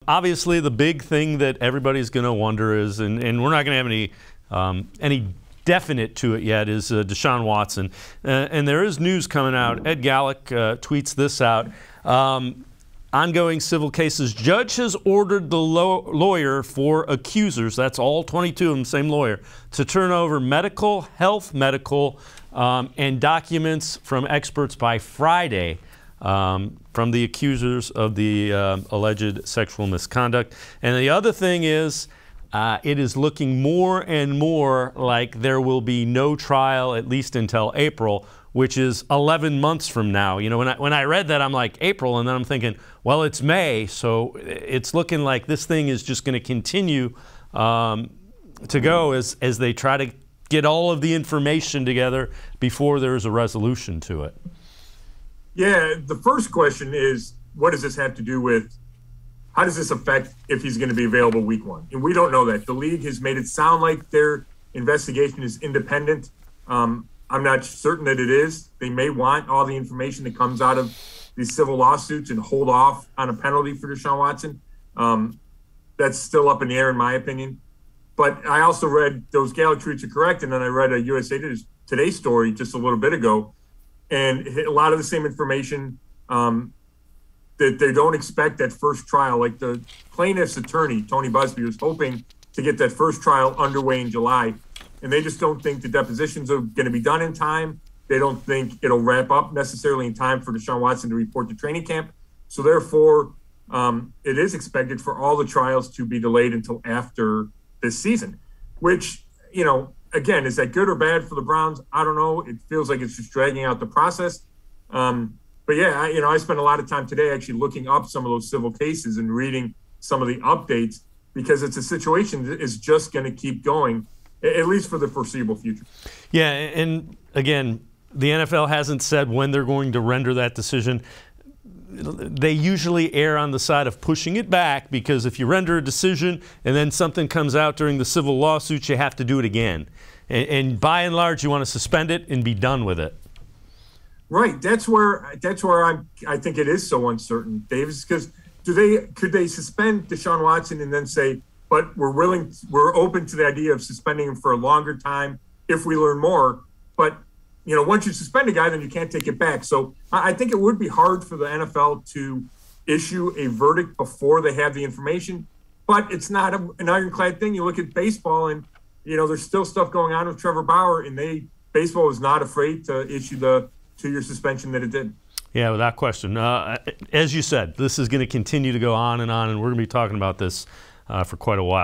Obviously, the big thing that everybody's going to wonder is, and we're not going to have any definite to it yet, is Deshaun Watson. And there is news coming out. Ed Gallick tweets this out. Ongoing civil cases. Judge has ordered the lawyer for accusers, that's all 22 of them, same lawyer, to turn over medical, and documents from experts by Friday from the accusers of the alleged sexual misconduct. And the other thing is, it is looking more and more like there will be no trial, at least until April, which is 11 months from now. You know, when I read that, I'm like, April, and then I'm thinking, well, it's May, so it's looking like this thing is just going to continue to go as they try to get all of the information together before there's a resolution to it. Yeah, the first question is, what does this have to do with, how does this affect if he's going to be available week 1? And we don't know that. The league has made it sound like their investigation is independent. I'm not certain that it is. They may want all the information that comes out of these civil lawsuits and hold off on a penalty for Deshaun Watson. That's still up in the air, in my opinion. But I also read those Gallup tweets are correct, and then I read a USA Today story just a little bit ago, and a lot of the same information that they don't expect that first trial. Like the plaintiff's attorney, Tony Busby, was hoping to get that first trial underway in July. And they just don't think the depositions are going to be done in time. They don't think it'll wrap up necessarily in time for Deshaun Watson to report to training camp. So therefore, it is expected for all the trials to be delayed until after this season, which, you know, again, is that good or bad for the Browns? I don't know. It feels like it's just dragging out the process. But yeah, I spent a lot of time today actually looking up some of those civil cases and reading some of the updates, because it's a situation that is just going to keep going, at least for the foreseeable future. Yeah, and again, the NFL hasn't said when they're going to render that decision. They usually err on the side of pushing it back, because if you render a decision and then something comes out during the civil lawsuits, you have to do it again. And by and large, you want to suspend it and be done with it. Right. That's where I think it is so uncertain, Davis, because could they suspend Deshaun Watson and then say, but we're open to the idea of suspending him for a longer time if we learn more. But, you know, once you suspend a guy, then you can't take it back. So I think it would be hard for the NFL to issue a verdict before they have the information. But it's not an ironclad thing. You look at baseball, and, you know, there's still stuff going on with Trevor Bauer, and baseball was not afraid to issue the 2-year suspension that it did. Yeah, without question. As you said, this is going to continue to go on, and we're going to be talking about this for quite a while.